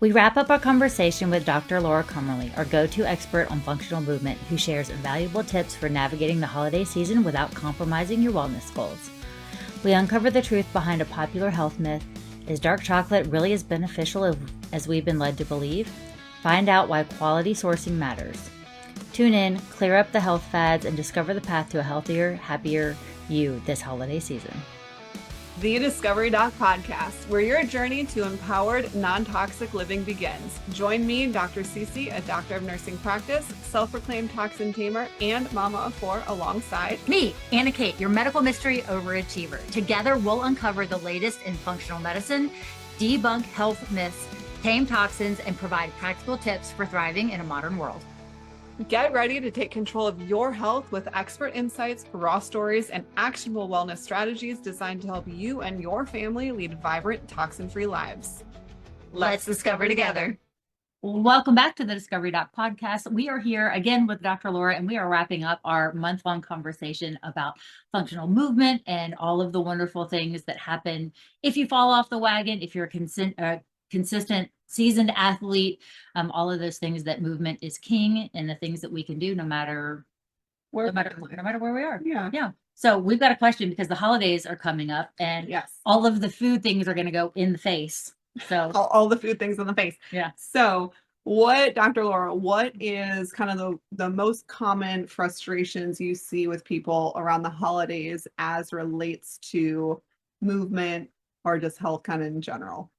We wrap up our conversation with Dr. Laura Kummerle, our go-to expert on functional movement, who shares valuable tips for navigating the holiday season without compromising your wellness goals. We uncover the truth behind a popular health myth. Is dark chocolate really as beneficial as we've been led to believe? Find out why quality sourcing matters. Tune in, clear up the health fads, and discover the path to a healthier, happier you this holiday season. The Discovery Doc Podcast, where your journey to empowered, non-toxic living begins. Join me, Dr. Cece, a doctor of nursing practice, self-proclaimed Toxin Tamer, and mama of four, alongside me, Anna Kate, your medical mystery overachiever. Together, we'll uncover the latest in functional medicine, debunk health myths, tame toxins, and provide practical tips for thriving in a modern world. Get ready to take control of your health with expert insights, raw stories, and actionable wellness strategies designed to help you and your family lead vibrant, toxin-free lives. Let's discover together. Welcome back to the Discovery Doc Podcast. We are here again with Dr. Laura, and we are wrapping up our month-long conversation about functional movement and all of the wonderful things that happen if you fall off the wagon, if you're a consistent, seasoned athlete, all of those things that movement is king, and the things that we can do no matter where we are. Yeah. So we've got a question because the holidays are coming up, and yes, all of the food things are going to go in the face. So all the food things in the face. Yeah. So Dr. Laura, what is kind of the most common frustrations you see with people around the holidays as relates to movement or just health kind of in general?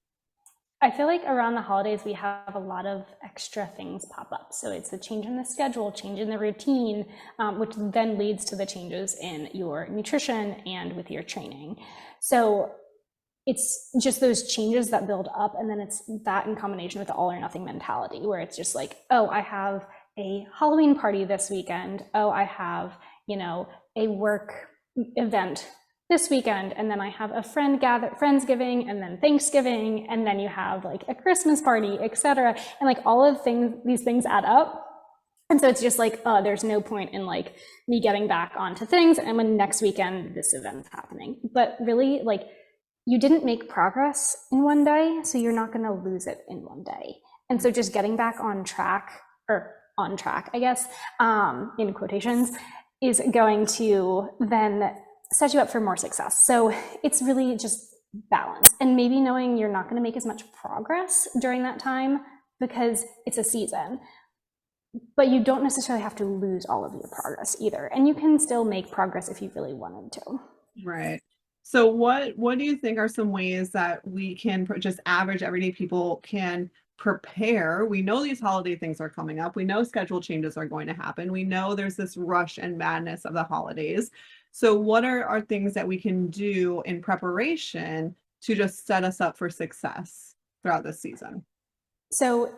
I feel like around the holidays, we have a lot of extra things pop up. So it's the change in the schedule, change in the routine, which then leads to the changes in your nutrition and with your training. So it's just those changes that build up. And then it's that in combination with the all or nothing mentality, where it's just like, oh, I have a Halloween party this weekend. Oh, I have, a work event this weekend, and then I have a Friendsgiving, and then Thanksgiving, and then you have like a Christmas party, etc. And like all of these things add up. And so it's just like, there's no point in like me getting back onto things, and when next weekend this event's happening. But really, like, you didn't make progress in one day, so you're not going to lose it in one day. And so just getting back on track, I guess, in quotations, is going to then set you up for more success. So it's really just balance, and maybe knowing you're not going to make as much progress during that time because it's a season, but you don't necessarily have to lose all of your progress either. And you can still make progress if you really wanted to. Right. So what do you think are some ways that we can just average everyday people can prepare? We know these holiday things are coming up. We know schedule changes are going to happen. We know there's this rush and madness of the holidays. So what are things that we can do in preparation to just set us up for success throughout this season? So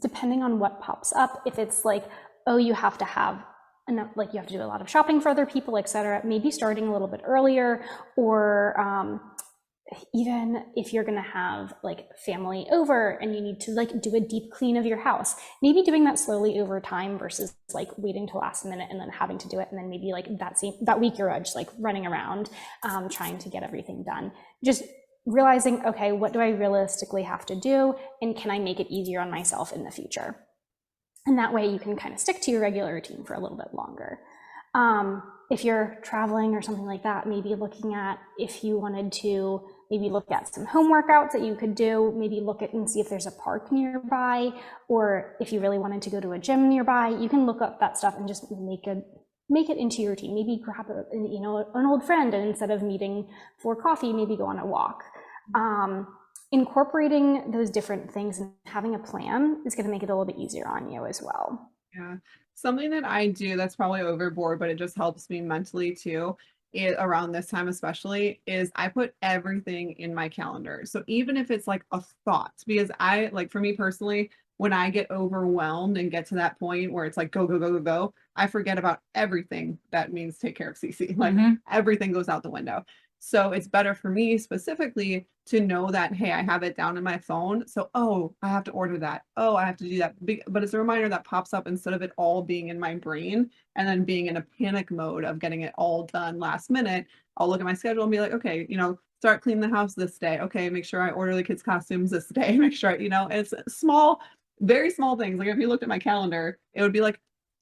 depending on what pops up, if it's like, oh, you have to have enough, like you have to do a lot of shopping for other people, etc., maybe starting a little bit earlier, or even if you're going to have like family over and you need to like do a deep clean of your house, maybe doing that slowly over time versus like waiting till last minute and then having to do it. And then maybe like that week you're just like running around, trying to get everything done. Just realizing, okay, what do I realistically have to do? And can I make it easier on myself in the future? And that way you can kind of stick to your regular routine for a little bit longer. If you're traveling or something like that, maybe looking at, if you wanted to maybe look at some home workouts that you could do, maybe look at and see if there's a park nearby, or if you really wanted to go to a gym nearby, you can look up that stuff and just make it into your routine. Maybe grab an old friend, and instead of meeting for coffee, maybe go on a walk. Incorporating those different things and having a plan is going to make it a little bit easier on you as well. Yeah. Something that I do that's probably overboard, but it just helps me mentally too, around this time especially, is I put everything in my calendar. So even if it's like a thought, because for me personally, when I get overwhelmed and get to that point where it's like go, go, go, go, go, I forget about everything that means take care of Cece. Like everything goes out the window. So it's better for me specifically to know that, hey, I have it down in my phone. So, oh, I have to order that. Oh, I have to do that. But it's a reminder that pops up instead of it all being in my brain and then being in a panic mode of getting it all done last minute. I'll look at my schedule and be like, okay, start cleaning the house this day. Okay, make sure I order the kids' costumes this day. Make sure, it's small, very small things. Like if you looked at my calendar, it would be like,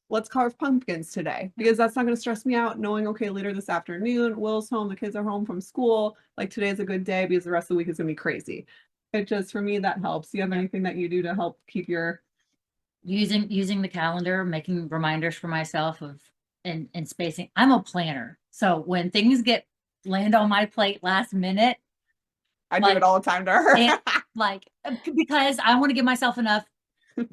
let's carve pumpkins today, because that's not going to stress me out knowing, okay, later this afternoon, Will's home, the kids are home from school. Like today's a good day because the rest of the week is going to be crazy. It just, for me, that helps. Do you have anything that you do to help keep your using the calendar, making reminders for myself of and spacing? I'm a planner. So when things land on my plate last minute, I do it all the time to her. Because I want to give myself enough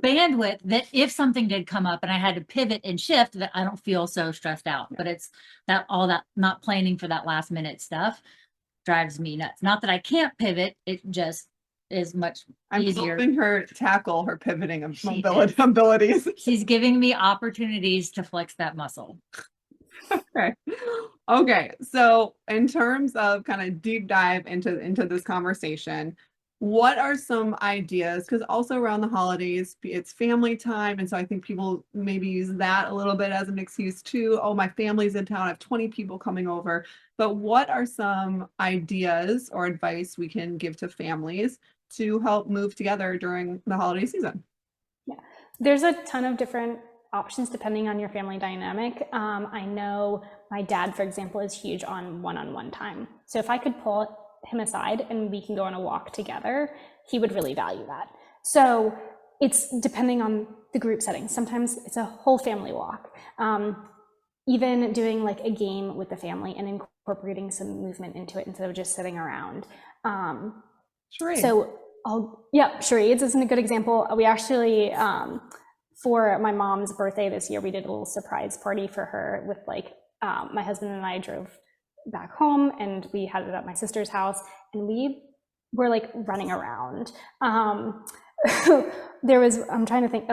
bandwidth that if something did come up and I had to pivot and shift, that I don't feel so stressed out. But it's that not planning for that last minute stuff drives me nuts. Not that I can't pivot, it just is much easier. I'm helping her tackle her pivoting abilities. She's giving me opportunities to flex that muscle. Okay. So in terms of kind of deep dive into this conversation, what are some ideas? Because also around the holidays, it's family time. And so I think people maybe use that a little bit as an excuse too. Oh, my family's in town. I have 20 people coming over. But what are some ideas or advice we can give to families to help move together during the holiday season? Yeah, there's a ton of different options depending on your family dynamic. I know my dad, for example, is huge on one-on-one time. So if I could pull him aside and we can go on a walk together, he would really value that. So it's depending on the group setting. Sometimes it's a whole family walk. Even doing like a game with the family and incorporating some movement into it instead of just sitting around. Charades. So charades isn't a good example. We actually, for my mom's birthday this year, we did a little surprise party for her with my husband and I drove back home and we had it at my sister's house and we were running around. I'm trying to think,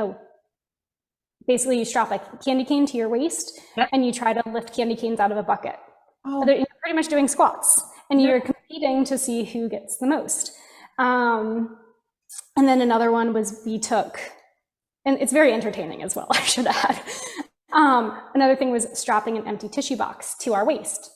basically you strap a candy cane to your waist and you try to lift candy canes out of a bucket. You're pretty much doing squats and you're competing to see who gets the most. And then another one was and it's very entertaining as well, I should add. Another thing was strapping an empty tissue box to our waist,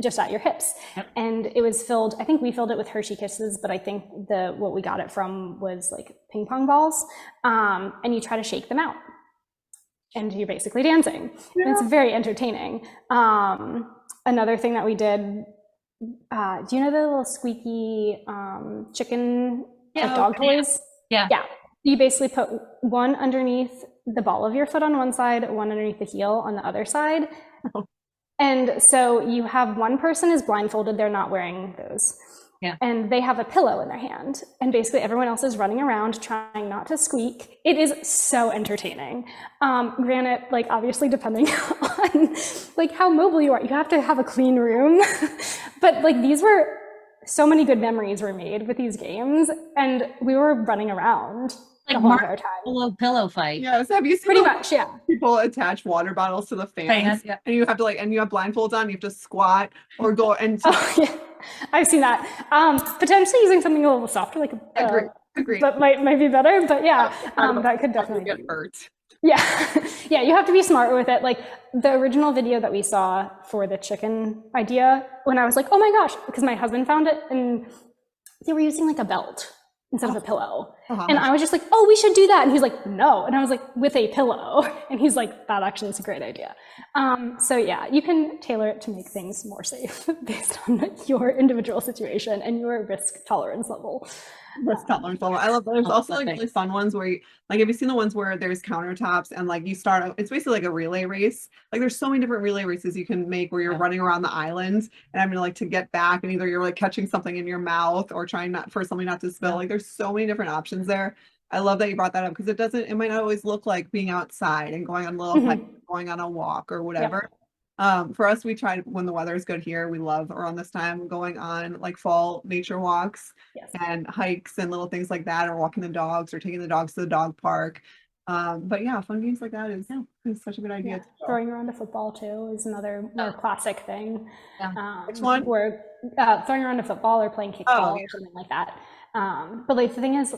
just at your hips. Yep. And it was filled, I think we filled it with Hershey Kisses, but I think what we got it from was ping pong balls. And you try to shake them out. And you're basically dancing. Yeah. And it's very entertaining. Another thing that we did, do you know the little squeaky chicken dog toys? Yeah. You basically put one underneath the ball of your foot on one side, one underneath the heel on the other side. And so you have one person is blindfolded, they're not wearing those. Yeah. And they have a pillow in their hand. And basically everyone else is running around trying not to squeak. It is so entertaining. Granted, obviously depending on how mobile you are, you have to have a clean room. But these were so many good memories were made with these games and we were running around. Pillow fight. Yes. Have you seen pretty much? Yeah. People attach water bottles to the fans, and you have to and you have blindfolds on. You have to squat or go and. Oh yeah, I've seen that. Potentially using something a little softer, Agreed. But might be better. But yeah, that could definitely get hurt. Yeah, yeah. You have to be smart with it. The original video that we saw for the chicken idea, when I was oh my gosh, because my husband found it and they were using a belt instead of a pillow. And I was just oh, we should do that. And he's no. And I was with a pillow. And he's that actually is a great idea. So yeah, you can tailor it to make things more safe based on your individual situation and your risk tolerance level. I love that. There's also really fun ones where have you seen the ones where there's countertops and you start, it's basically a relay race. There's so many different relay races you can make where you're running around the island and having to get back and either you're catching something in your mouth or trying for something not to spill. There's so many different options there. I love that you brought that up because it might not always look like being outside and going on a little going on a walk or whatever. For us, we try when the weather is good here, we love around this time going on fall nature walks and hikes and little things like that, or walking the dogs or taking the dogs to the dog park. But yeah, fun games like that is such a good idea. Yeah. Throwing around a football too is another more classic thing. Which one? Throwing around a football or playing kickball or something like that. But the thing is,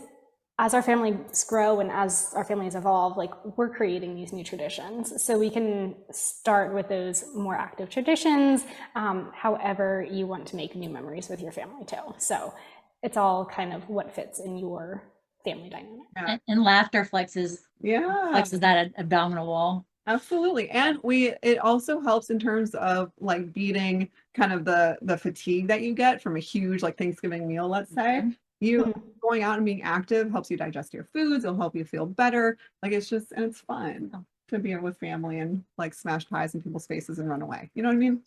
as our families grow and as our families evolve, like we're creating these new traditions. So we can start with those more active traditions, however you want to make new memories with your family too. So it's all kind of what fits in your family dynamic. Yeah. And laughter flexes Yeah. that abdominal wall. Absolutely. And it also helps in terms of like beating kind of the fatigue that you get from a huge like Thanksgiving meal, let's say. You going out and being active helps you digest your foods, it'll help you feel better. Like it's just, and it's fun to be with family and like smash pies in people's faces and run away. You know what I mean?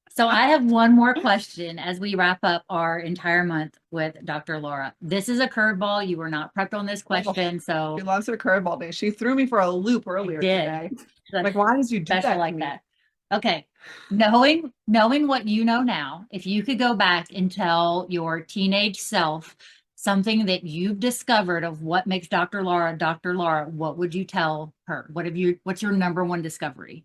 So I have one more question as we wrap up our entire month with Dr. Laura. This is a curveball. You were not prepped on this question, so She loves her curveball day. She threw me for a loop earlier today. Like, why did you do that like that? Okay. Knowing what you know now, if you could go back and tell your teenage self something that you've discovered of what makes Dr. Laura, what would you tell her? What's your number one discovery?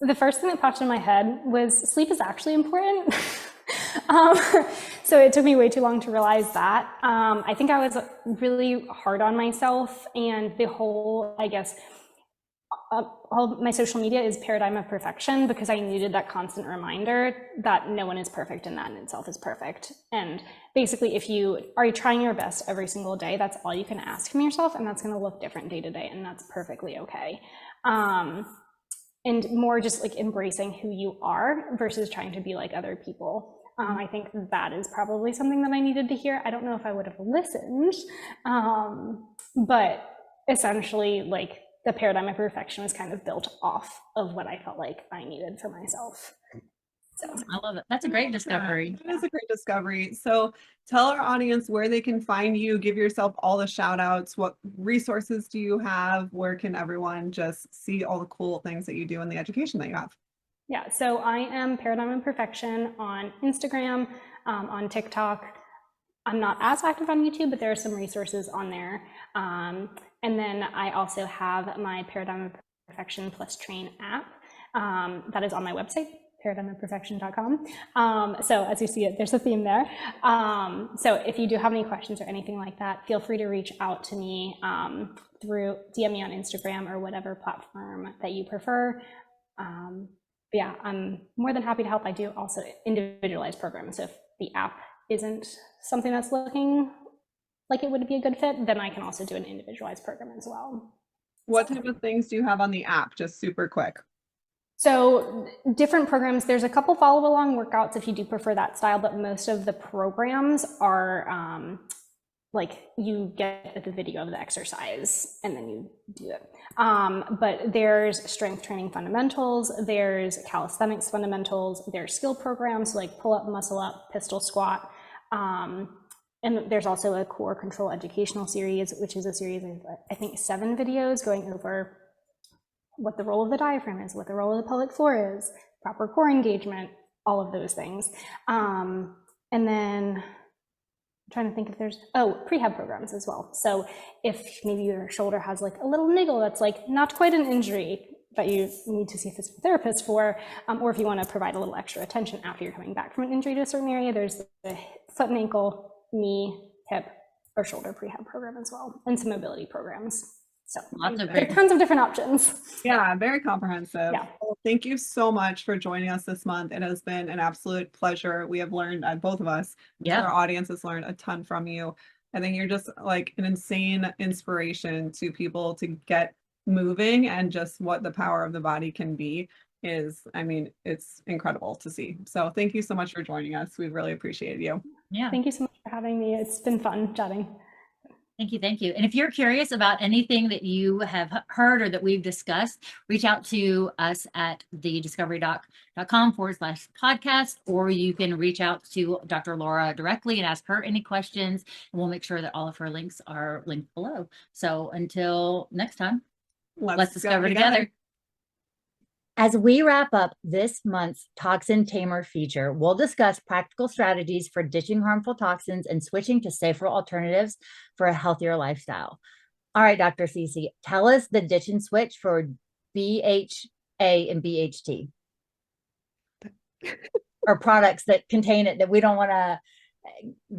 The first thing that popped in my head was sleep is actually important. So it took me way too long to realize that. I think I was really hard on myself, and the whole, I guess, all my social media is paradigm of perfection because I needed that constant reminder that no one is perfect and that in itself is perfect. And basically, if you are trying your best every single day, that's all you can ask from yourself, and that's going to look different day to day, and that's perfectly okay. And more just like embracing who you are versus trying to be like other people. I think that is probably something that I needed to hear. I don't know if I would have listened, but essentially like the paradigm of perfection was kind of built off of what I felt like I needed for myself. So I love it. That's a great discovery. That is a great discovery. So tell our audience where they can find you, give yourself all the shout outs. What resources do you have? Where can everyone just see all the cool things that you do and the education that you have? Yeah, so I am Paradigm of Perfection on Instagram, on TikTok. I'm not as active on YouTube, but there are some resources on there. And then I also have my Paradigm of Perfection Plus Train app that is on my website, paradigmofperfection.com. So as you see it, there's a theme there. So if you do have any questions or anything like that, feel free to reach out to me through DM me on Instagram or whatever platform that you prefer. But yeah, I'm more than happy to help. I do also individualized programs. So if the app isn't something that's looking like it would be a good fit, then I can also do an individualized program as well. What type of things do you have on the app? Just super quick. So different programs, there's a couple follow along workouts if you do prefer that style, but most of the programs are like you get the video of the exercise and then you do it. But there's strength training fundamentals, there's calisthenics fundamentals, there's skill programs like pull up, muscle up, pistol squat. And there's also a core control educational series, which is a series of, I think, 7 videos going over what the role of the diaphragm is, what the role of the pelvic floor is, proper core engagement, all of those things. And then I'm trying to think if there's, prehab programs as well. So if maybe your shoulder has like a little niggle that's like not quite an injury that you need to see a physical therapist for, or if you want to provide a little extra attention after you're coming back from an injury to a certain area, there's the foot and ankle, knee, hip, or shoulder prehab program as well, and some mobility programs. So tons of different options. Yeah, very comprehensive. Yeah. Well, thank you so much for joining us this month. It has been an absolute pleasure. We have learned, both of us, our audience has learned a ton from you. I think you're just like an insane inspiration to people to get moving, and just what the power of the body can be is, I mean, it's incredible to see. So thank you so much for joining us. We really appreciate you. Yeah. Thank you so much for having me. It's been fun chatting. Thank you. And if you're curious about anything that you have heard or that we've discussed, reach out to us at thediscoverydoc.com/podcast, or you can reach out to Dr. Laura directly and ask her any questions, and we'll make sure that all of her links are linked below. So until next time, let's discover together. As we wrap up this month's Toxin Tamer feature, we'll discuss practical strategies for ditching harmful toxins and switching to safer alternatives for a healthier lifestyle. All right, Dr. Cece, tell us the ditch and switch for BHA and BHT. Or products that contain it that we don't want to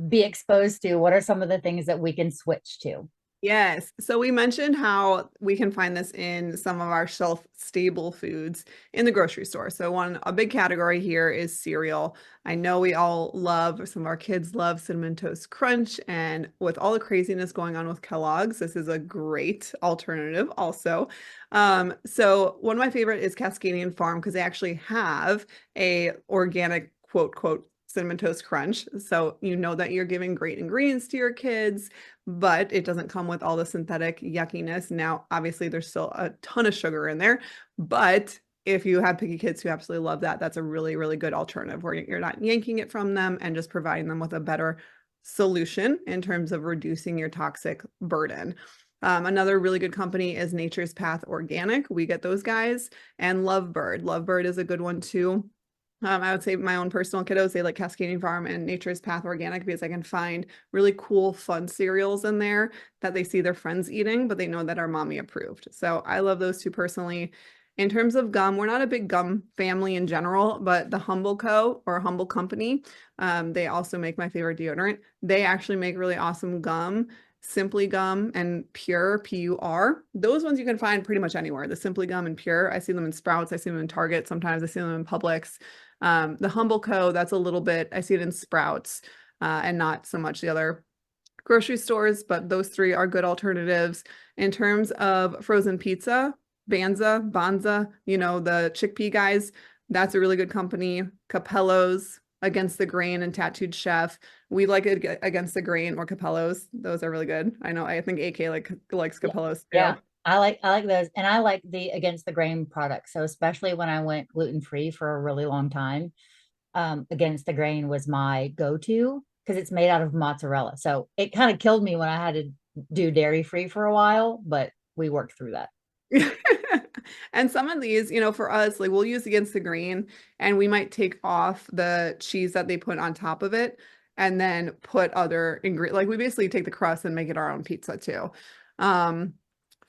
be exposed to? What are some of the things that we can switch to? Yes. So we mentioned how we can find this in some of our shelf stable foods in the grocery store. So a big category here is cereal. I know we all love, some of our kids love Cinnamon Toast Crunch, and with all the craziness going on with Kellogg's, this is a great alternative also. So one of my favorite is Cascadian Farm because they actually have a organic quote Cinnamon Toast Crunch. So you know that you're giving great ingredients to your kids, but it doesn't come with all the synthetic yuckiness. Now, obviously, there's still a ton of sugar in there, but if you have picky kids who absolutely love that, that's a really, really good alternative where you're not yanking it from them and just providing them with a better solution in terms of reducing your toxic burden. Another really good company is Nature's Path Organic. We get those guys, and Lovebird. Lovebird is a good one too. I would say my own personal kiddos, they like Cascadian Farm and Nature's Path Organic because I can find really cool, fun cereals in there that they see their friends eating, but they know that are mommy approved. So I love those two personally. In terms of gum, we're not a big gum family in general, but the Humble Co. or Humble Company, they also make my favorite deodorant. They actually make really awesome gum. Simply Gum and Pure, P-U-R. Those ones you can find pretty much anywhere. The Simply Gum and Pure, I see them in Sprouts, I see them in Target, sometimes I see them in Publix. The Humble Co., that's a little bit, I see it in Sprouts and not so much the other grocery stores, but those three are good alternatives. In terms of frozen pizza, Banza, you know, the chickpea guys, that's a really good company. Capello's, Against the Grain, and Tattooed Chef. We like it Against the Grain or Capello's. Those are really good. I know, I think AK likes Capello's too. Yeah. I like those, and I like the Against the Grain products. So especially when I went gluten-free for a really long time, Against the Grain was my go-to because it's made out of mozzarella. So it kind of killed me when I had to do dairy-free for a while, but we worked through that. And some of these, you know, for us, like we'll use Against the Grain and we might take off the cheese that they put on top of it and then put other ingredients. Like we basically take the crust and make it our own pizza too.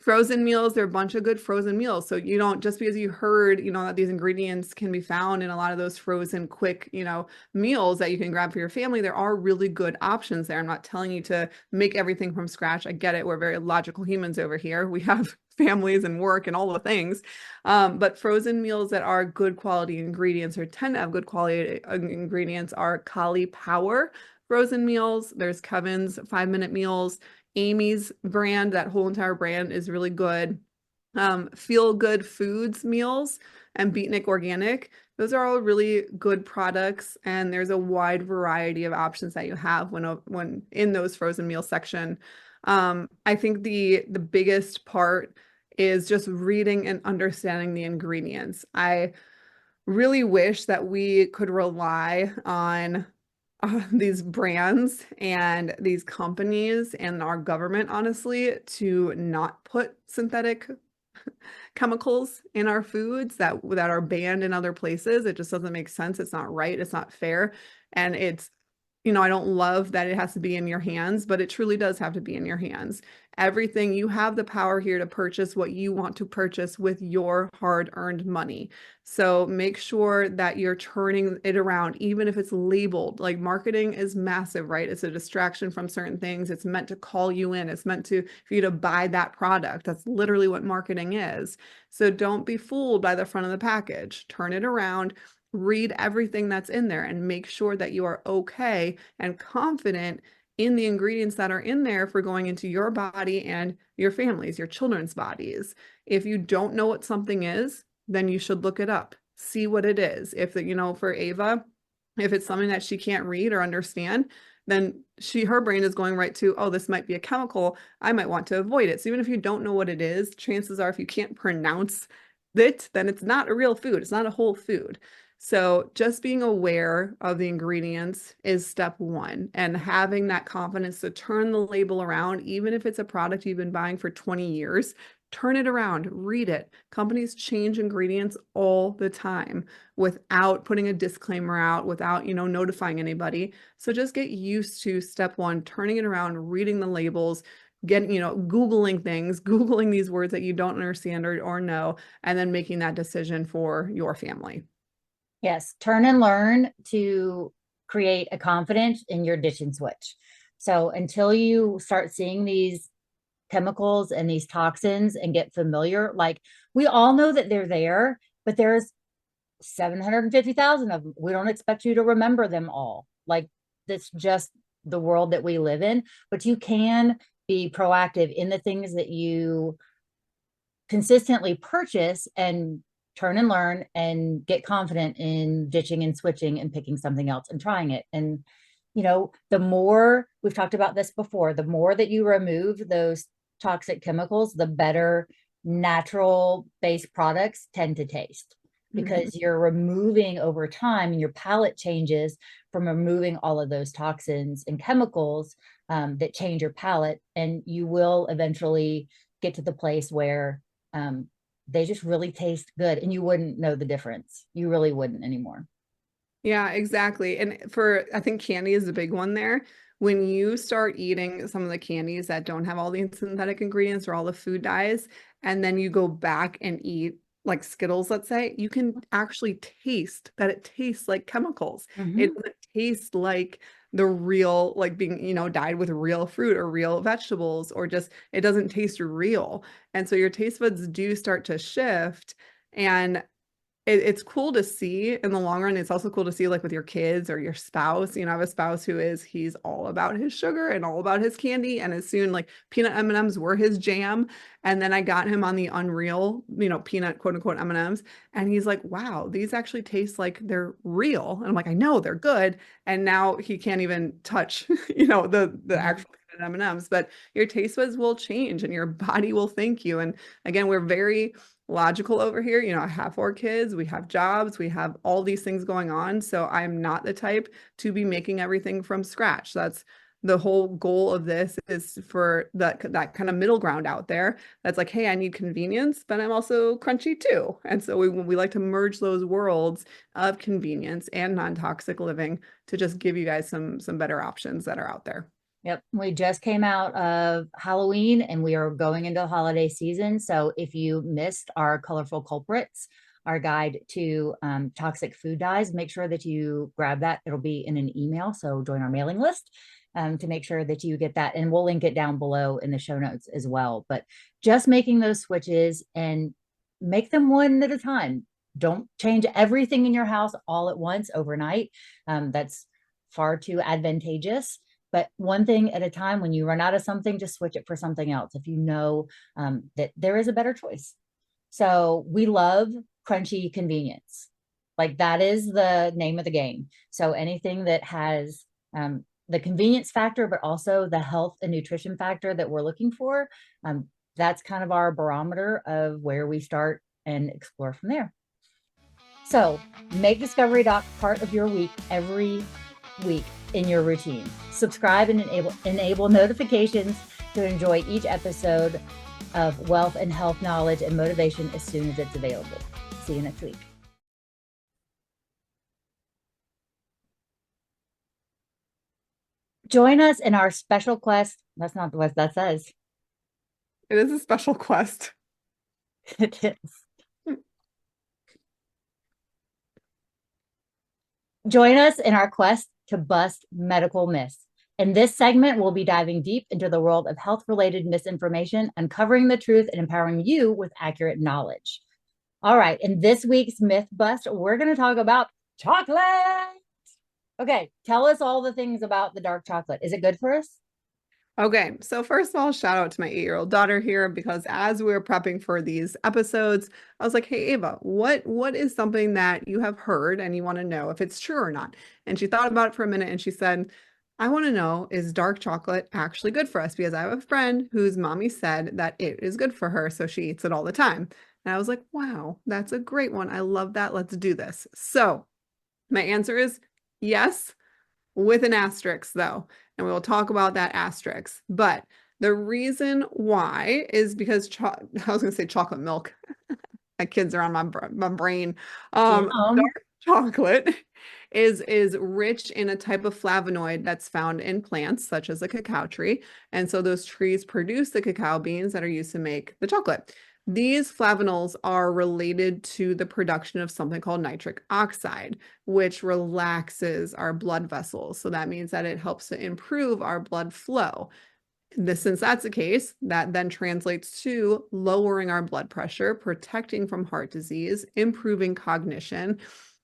Frozen meals, there are a bunch of good frozen meals. So you don't, just because you heard, you know, that these ingredients can be found in a lot of those frozen quick, you know, meals that you can grab for your family, there are really good options there. I'm not telling you to make everything from scratch. I get it. We're very logical humans over here. We have families and work and all the things. But frozen meals that are good quality ingredients or tend to have good quality ingredients are Kali Power frozen meals. There's Kevin's 5-minute meals. Amy's brand, that whole entire brand is really good. Feel Good Foods meals and Beatnik Organic. Those are all really good products, and there's a wide variety of options that you have when in those frozen meal section. I think the biggest part is just reading and understanding the ingredients. I really wish that we could rely on these brands and these companies and our government, honestly, to not put synthetic chemicals in our foods that are banned in other places. It just doesn't make sense. It's not right. It's not fair. And it's, you know, I don't love that it has to be in your hands, but it truly does have to be in your hands. Everything, you have the power here to purchase what you want to purchase with your hard-earned money. So make sure that you're turning it around, even if it's labeled. Like marketing is massive, right? It's a distraction from certain things. It's meant to call you in. It's meant for you to buy that product. That's literally what marketing is. So don't be fooled by the front of the package. Turn it around. Read everything that's in there and make sure that you are okay and confident in the ingredients that are in there for going into your body and your family's, your children's bodies. If you don't know what something is, then you should look it up, see what it is. If you know, for Ava, if it's something that she can't read or understand, then her brain is going right to, oh, this might be a chemical. I might want to avoid it. So even if you don't know what it is, chances are if you can't pronounce it, then it's not a real food. It's not a whole food. So just being aware of the ingredients is step one, and having that confidence to turn the label around, even if it's a product you've been buying for 20 years, turn it around, read it. Companies change ingredients all the time without putting a disclaimer out, without, you know, notifying anybody. So just get used to step one, turning it around, reading the labels, getting, you know, Googling things, Googling these words that you don't understand or know, and then making that decision for your family. Yes, turn and learn to create a confidence in your ditch and switch. So until you start seeing these chemicals and these toxins and get familiar, like we all know that they're there, but there's 750,000 of them. We don't expect you to remember them all. Like that's just the world that we live in, but you can be proactive in the things that you consistently purchase and turn and learn and get confident in ditching and switching and picking something else and trying it. And, you know, the more we've talked about this before, the more that you remove those toxic chemicals, the better natural based products tend to taste because you're removing over time and your palate changes from removing all of those toxins and chemicals that change your palate. And you will eventually get to the place where they just really taste good and you wouldn't know the difference. You really wouldn't anymore. Yeah, exactly. And I think candy is a big one there. When you start eating some of the candies that don't have all the synthetic ingredients or all the food dyes, and then you go back and eat like Skittles, let's say, you can actually taste that it tastes like chemicals. It doesn't taste like the real, like being, you know, dyed with real fruit or real vegetables, or just, it doesn't taste real. And so your taste buds do start to shift. And it's cool to see in the long run. It's also cool to see like with your kids or your spouse. You know, I have a spouse he's all about his sugar and all about his candy. And as soon like peanut M&Ms were his jam. And then I got him on the unreal, you know, peanut quote unquote M&Ms. And he's like, wow, these actually taste like they're real. And I'm like, I know they're good. And now he can't even touch, you know, the actual M&Ms, but your taste buds will change and your body will thank you. And again, we're very logical over here. You know, I have 4 kids, we have jobs, we have all these things going on. So I'm not the type to be making everything from scratch. That's the whole goal of this, is for that kind of middle ground out there. That's like, hey, I need convenience, but I'm also crunchy too. And so we like to merge those worlds of convenience and non-toxic living to just give you guys some better options that are out there. Yep. We just came out of Halloween and we are going into the holiday season. So if you missed our colorful culprits, our guide to toxic food dyes, make sure that you grab that. It'll be in an email. So join our mailing list to make sure that you get that. And we'll link it down below in the show notes as well. But just making those switches and make them one at a time. Don't change everything in your house all at once overnight. That's far too advantageous. But one thing at a time. When you run out of something, just switch it for something else if you know that there is a better choice. So we love crunchy convenience. Like that is the name of the game. So anything that has the convenience factor, but also the health and nutrition factor that we're looking for, that's kind of our barometer of where we start and explore from there. So make Discovery Doc part of your week every week in your routine. Subscribe and enable notifications to enjoy each episode of wealth and health knowledge and motivation as soon as it's available. See you next week. Join us in our special quest. That's not what that says. It is a special quest. It is. Join us in our quest to bust medical myths. In this segment, we'll be diving deep into the world of health-related misinformation, uncovering the truth, and empowering you with accurate knowledge. All right, in this week's Myth Bust, we're going to talk about chocolate. Okay, tell us all the things about the dark chocolate. Is it good for us? Okay, so first of all, shout out to my 8-year-old daughter here, because as we were prepping for these episodes, I was like, hey, Ava, what is something that you have heard and you want to know if it's true or not? And she thought about it for a minute and she said, I want to know, is dark chocolate actually good for us? Because I have a friend whose mommy said that it is good for her, so she eats it all the time. And I was like, wow, that's a great one. I love that. Let's do this. So my answer is yes, with an asterisk though. And we will talk about that asterisk. But the reason why is because I was going to say chocolate milk. My kids are on my brain. Dark chocolate is rich in a type of flavonoid that's found in plants, such as the cacao tree. And so those trees produce the cacao beans that are used to make the chocolate. These flavonols are related to the production of something called nitric oxide, which relaxes our blood vessels. So that means that it helps to improve our blood flow. Since that's the case, that then translates to lowering our blood pressure, protecting from heart disease, improving cognition.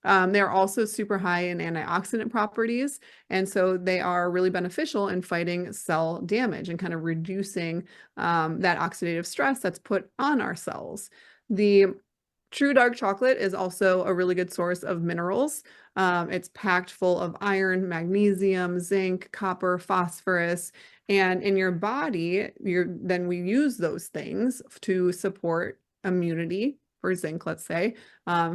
They're also super high in antioxidant properties, and so they are really beneficial in fighting cell damage and kind of reducing that oxidative stress that's put on our cells. The true dark chocolate is also a really good source of minerals. It's packed full of iron, magnesium, zinc, copper, phosphorus, and in your body, then we use those things to support immunity for zinc, let's say,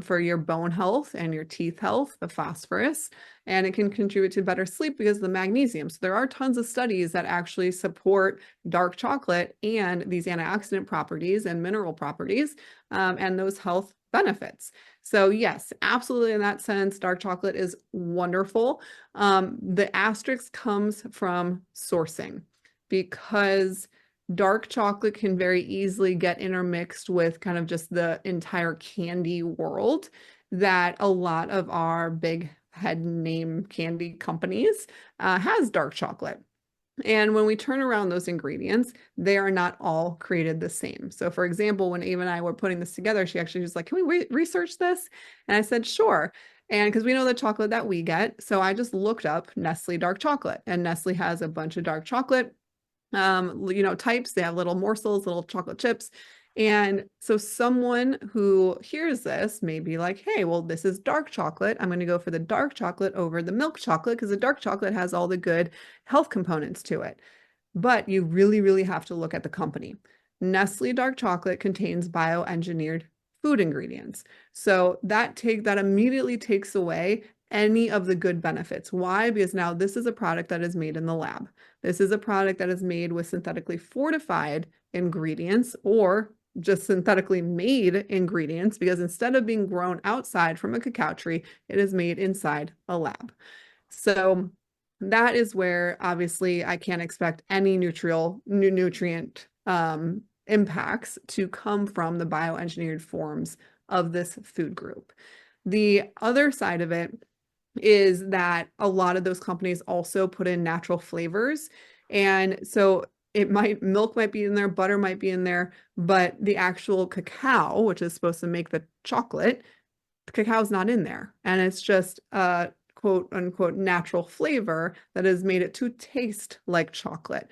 for your bone health and your teeth health, the phosphorus, and it can contribute to better sleep because of the magnesium. So there are tons of studies that actually support dark chocolate and these antioxidant properties and mineral properties, and those health benefits. So yes, absolutely in that sense, dark chocolate is wonderful. The asterisk comes from sourcing, because dark chocolate can very easily get intermixed with kind of just the entire candy world that a lot of our big head name candy companies has dark chocolate. And when we turn around those ingredients, they are not all created the same. So for example, when Ava and I were putting this together, she actually was like, can we research this? And I said, sure. And because we know the chocolate that we get, so I just looked up Nestle dark chocolate, and Nestle has a bunch of dark chocolate types. They have little morsels, little chocolate chips. And so someone who hears this may be like, hey, well, this is dark chocolate. I'm going to go for the dark chocolate over the milk chocolate because the dark chocolate has all the good health components to it. But you really, really have to look at the company. Nestle dark chocolate contains bioengineered food ingredients. So that immediately takes away any of the good benefits. Why? Because now this is a product that is made in the lab. This is a product that is made with synthetically fortified ingredients, or just synthetically made ingredients, because instead of being grown outside from a cacao tree, it is made inside a lab. So that is where obviously I can't expect any nutrient impacts to come from the bioengineered forms of this food group. The other side of it is that a lot of those companies also put in natural flavors. And so milk might be in there, butter might be in there, but the actual cacao, which is supposed to make the chocolate, the cacao is not in there. And it's just a quote unquote natural flavor that has made it to taste like chocolate.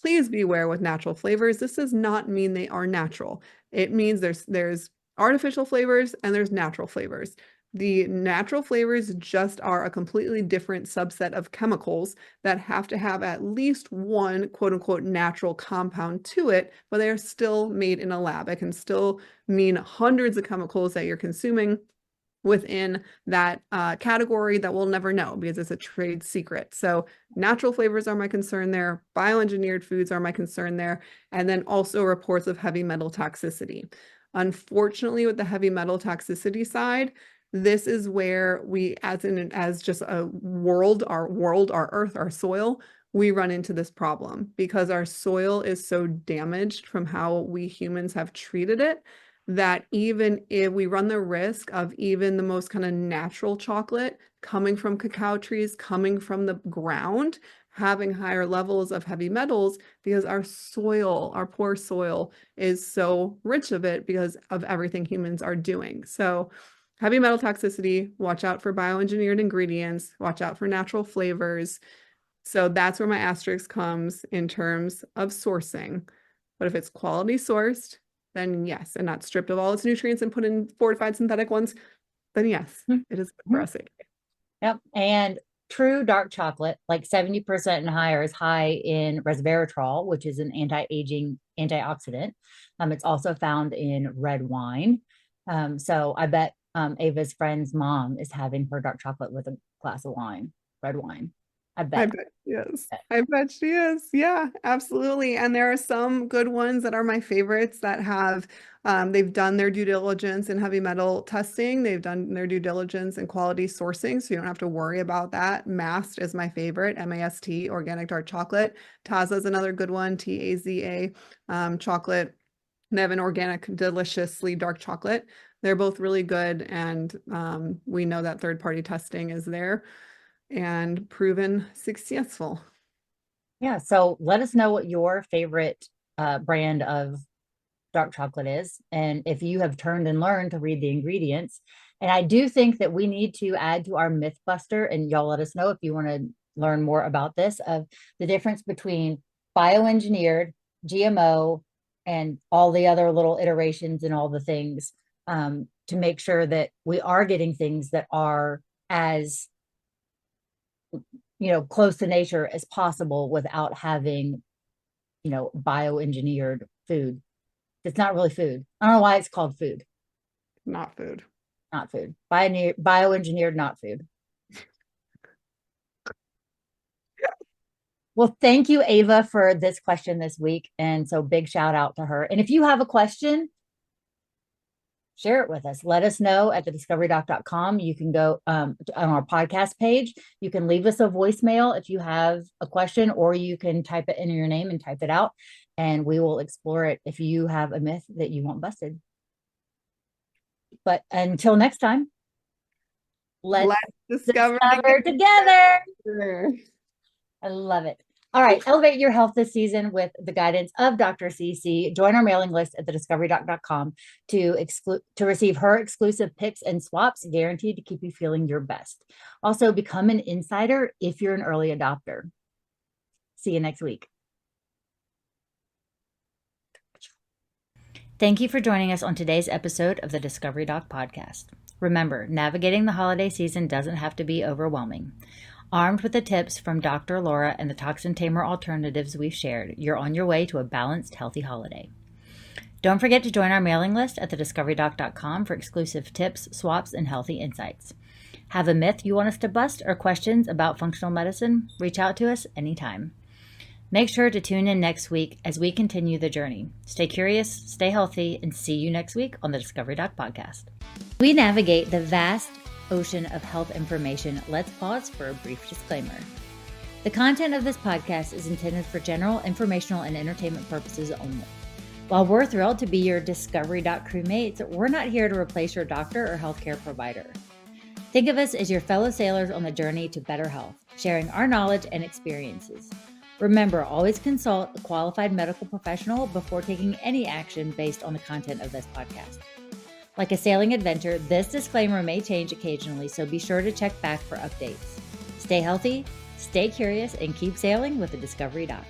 Please beware with natural flavors. This does not mean they are natural. It means there's artificial flavors and there's natural flavors. The natural flavors just are a completely different subset of chemicals that have to have at least one quote unquote natural compound to it, but they are still made in a lab. It can still mean hundreds of chemicals that you're consuming within that category that we'll never know because it's a trade secret. So natural flavors are my concern there. Bioengineered foods are my concern there. And then also reports of heavy metal toxicity. Unfortunately, with the heavy metal toxicity side, this is where we, as just a world, our earth, our soil, we run into this problem because our soil is so damaged from how we humans have treated it, that even if we run the risk of even the most kind of natural chocolate coming from cacao trees, coming from the ground, having higher levels of heavy metals because our soil, our poor soil, is so rich of it because of everything humans are doing. So heavy metal toxicity, watch out for bioengineered ingredients, watch out for natural flavors. So that's where my asterisk comes in terms of sourcing. But if it's quality sourced, then yes, and not stripped of all its nutrients and put in fortified synthetic ones, then yes, it is good for us. Yep. And true dark chocolate, like 70% and higher, is high in resveratrol, which is an anti-aging antioxidant. It's also found in red wine. So I bet Ava's friend's mom is having her dark chocolate with a glass of wine, red wine. I bet yes. I bet she is. Yeah, absolutely. And there are some good ones that are my favorites that have, they've done their due diligence in heavy metal testing. They've done their due diligence in quality sourcing, so you don't have to worry about that. Mast is my favorite, M-A-S-T, organic dark chocolate. Taza is another good one, T-A-Z-A, chocolate. They have an organic, deliciously dark chocolate. They're both really good. And we know that third-party testing is there and proven successful. Yeah. So let us know what your favorite brand of dark chocolate is, and if you have turned and learned to read the ingredients. And I do think that we need to add to our myth buster, and y'all let us know if you want to learn more about this, of the difference between bioengineered, GMO, and all the other little iterations and all the things, to make sure that we are getting things that are as, close to nature as possible without having, bioengineered food. It's not really food. I don't know why it's called food. Not food. Not food. Bioengineered, not food. Well, thank you, Ava, for this question this week. And so big shout out to her. And if you have a question, share it with us. Let us know at thediscoverydoc.com. You can go on our podcast page. You can leave us a voicemail if you have a question, or you can type it in your name and type it out, and we will explore it if you have a myth that you want busted. But until next time, let's discover together. I love it. All right. Elevate your health this season with the guidance of Dr. CC. Join our mailing list at thediscoverydoc.com to receive her exclusive picks and swaps guaranteed to keep you feeling your best. Also, become an insider if you're an early adopter. See you next week. Thank you for joining us on today's episode of the Discovery Doc podcast. Remember, navigating the holiday season doesn't have to be overwhelming. Armed with the tips from Dr. Laura and the Toxin Tamer alternatives we've shared, you're on your way to a balanced, healthy holiday. Don't forget to join our mailing list at thediscoverydoc.com for exclusive tips, swaps, and healthy insights. Have a myth you want us to bust or questions about functional medicine? Reach out to us anytime. Make sure to tune in next week as we continue the journey. Stay curious, stay healthy, and see you next week on the Discovery Doc podcast. We navigate the vast ocean of health information. Let's pause for a brief disclaimer. The content of this podcast is intended for general, informational, and entertainment purposes only. While we're thrilled to be your Discovery Doc crewmates, we're not here to replace your doctor or healthcare provider. Think of us as your fellow sailors on the journey to better health, sharing our knowledge and experiences. Remember, always consult a qualified medical professional before taking any action based on the content of this podcast. Like a sailing adventure, this disclaimer may change occasionally, so be sure to check back for updates. Stay healthy, stay curious, and keep sailing with the Discovery Doc.